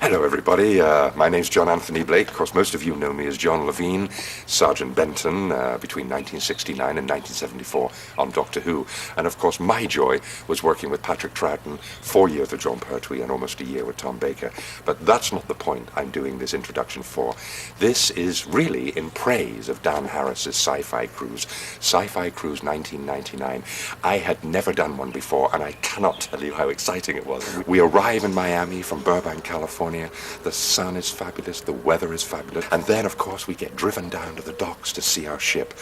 Hello everybody, my name's John Anthony Blake. Of course, most of you know me as John Levene, Sergeant Benton, between 1969 and 1974 on Doctor Who. And of course, my joy was working with Patrick Troughton, 4 years with John Pertwee and almost a year with Tom Baker. But that's not the point I'm doing this introduction for. This is really in praise of Dan Harris's Sci-Fi Cruise. Sci-Fi Cruise 1999. I had never done one before, and I cannot tell you how exciting it was. We arrive in Miami from Burbank, California. The sun is fabulous, the weather is fabulous, and then of course we get driven down to the docks to see our ship,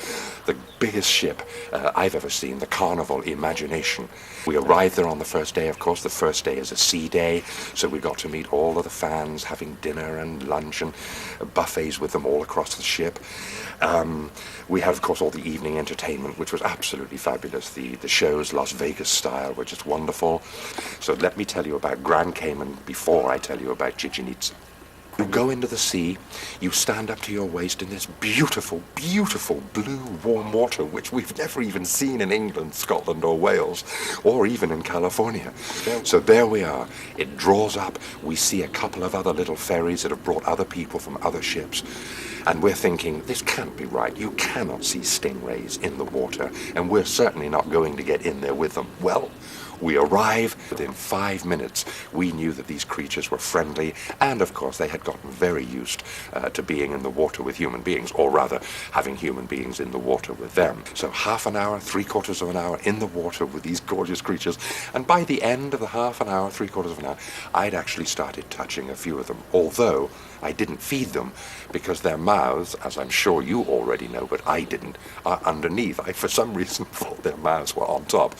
the biggest ship I've ever seen, the Carnival Imagination. We arrived there on the first day. Of course, the first day is a sea day, so we got to meet all of the fans, having dinner and lunch and buffets with them all across the ship. We had, of course, all the evening entertainment, which was absolutely fabulous. The shows, Las Vegas style, were just wonderful. So let me tell you about Grand Cayman before I tell you about Chichen Itza. You go into the sea, you stand up to your waist in this beautiful, beautiful blue warm water, which we've never even seen in England, Scotland or Wales, or even in California. So there we are. It draws up. We see a couple of other little ferries that have brought other people from other ships. And we're thinking, this can't be right. You cannot see stingrays in the water, and we're certainly not going to get in there with them. Well, we arrive. Within 5 minutes, we knew that these creatures were friendly, and of course they had gotten very used to being in the water with human beings, or rather, having human beings in the water with them. So half an hour, 3/4 of an hour in the water with these gorgeous creatures, and by the end of the half an hour, 3/4 of an hour, I'd actually started touching a few of them, although I didn't feed them because their mouths, as I'm sure you already know, but I didn't, are underneath. I, for some reason, thought their mouths were on top.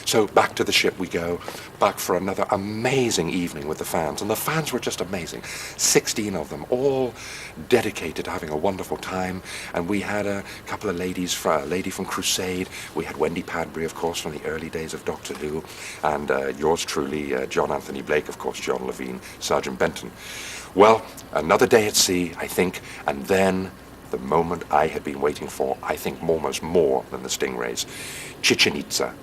So back to the ship we go, back for another amazing evening with the fans. And the fans were just amazing. 16 of them, all dedicated to having a wonderful time. And we had a couple of ladies, a lady from Crusade. We had Wendy Padbury, of course, from the early days of Doctor Who. And yours truly, John Anthony Blake, of course, John Levene, Sergeant Benton. Well, another day at sea, I think, and then the moment I had been waiting for, I think almost more than the stingrays. Chichen Itza,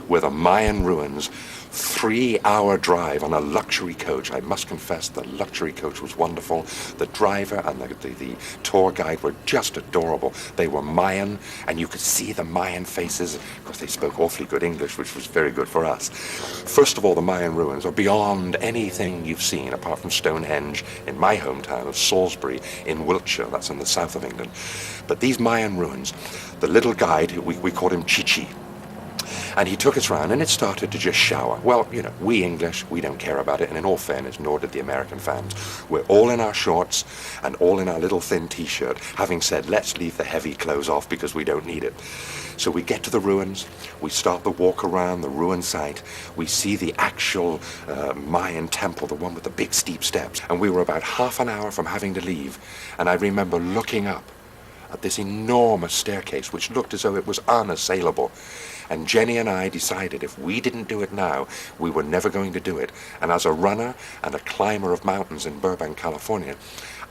where the Mayan ruins, 3-hour drive on a luxury coach. I must confess, the luxury coach was wonderful. The driver and the tour guide were just adorable. They were Mayan, and you could see the Mayan faces. Of course, they spoke awfully good English, which was very good for us. First of all, the Mayan ruins are beyond anything you've seen, apart from Stonehenge in my hometown of Salisbury in Wiltshire. That's in the south of England. But these Mayan ruins, the little guide, we called him Chichi, and he took us round, and it started to just shower. Well, you know, we English, we don't care about it, and in all fairness, nor did the American fans. We're all in our shorts and all in our little thin T-shirt, having said, let's leave the heavy clothes off because we don't need it. So we get to the ruins, we start the walk around the ruin site, we see the actual Mayan temple, the one with the big steep steps, and we were about half an hour from having to leave, and I remember looking up at this enormous staircase which looked as though it was unassailable. And Jenny and I decided if we didn't do it now, we were never going to do it. And as a runner and a climber of mountains in Burbank, California,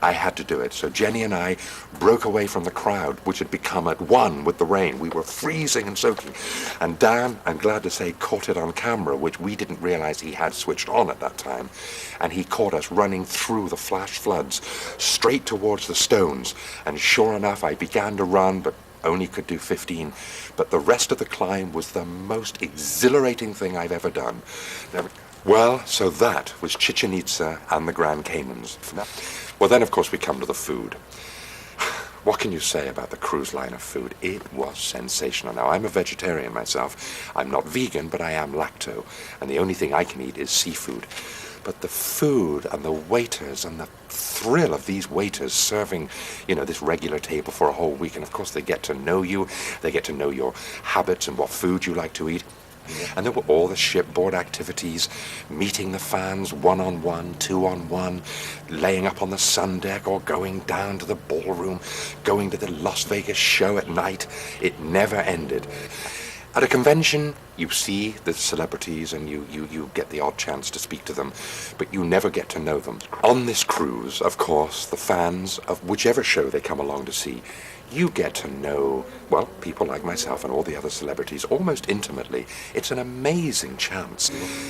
I had to do it. So Jenny and I broke away from the crowd, which had become at one with the rain. We were freezing and soaking. And Dan, I'm glad to say, caught it on camera, which we didn't realize he had switched on at that time. And he caught us running through the flash floods, straight towards the stones. And sure enough, I began to run, but only could do 15. But the rest of the climb was the most exhilarating thing I've ever done. Well, so that was Chichen Itza and the Grand Caymans. Well, then, of course, we come to the food. What can you say about the cruise liner food? It was sensational. Now, I'm a vegetarian myself. I'm not vegan, but I am lacto. And the only thing I can eat is seafood. But the food and the waiters and the thrill of these waiters serving, you know, this regular table for a whole week. And of course, they get to know you. They get to know your habits and what food you like to eat. And there were all the shipboard activities, meeting the fans one-on-one, two-on-one, laying up on the sun deck or going down to the ballroom, going to the Las Vegas show at night. It never ended. At a convention, You see the celebrities and you get the odd chance to speak to them, but you never get to know them. On this cruise, of course, the fans of whichever show they come along to see, you get to know, well, people like myself and all the other celebrities almost intimately. It's an amazing chance.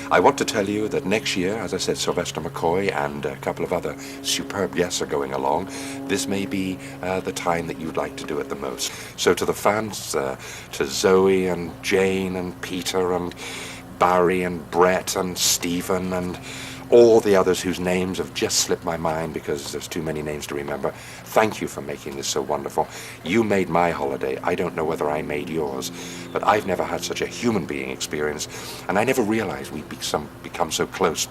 I want to tell you that next year, as I said, Sylvester McCoy and a couple of other superb guests are going along. This may be the time that you'd like to do it the most. So to the fans, to Zoe and Jane and Peter and Barry and Brett and Stephen and all the others whose names have just slipped my mind because there's too many names to remember, thank you for making this so wonderful. You made my holiday. I don't know whether I made yours, but I've never had such a human being experience, and I never realized we'd become so close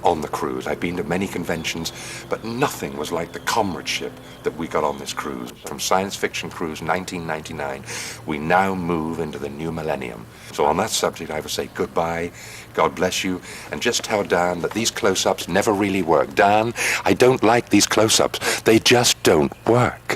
on the cruise. I've been to many conventions, but nothing was like the comradeship that we got on this cruise. From Science Fiction Cruise 1999, we now move into the new millennium. So on that subject, I would say goodbye, God bless you, and just tell Dan that these close-ups never really work. Dan, I don't like these close-ups. They just don't work.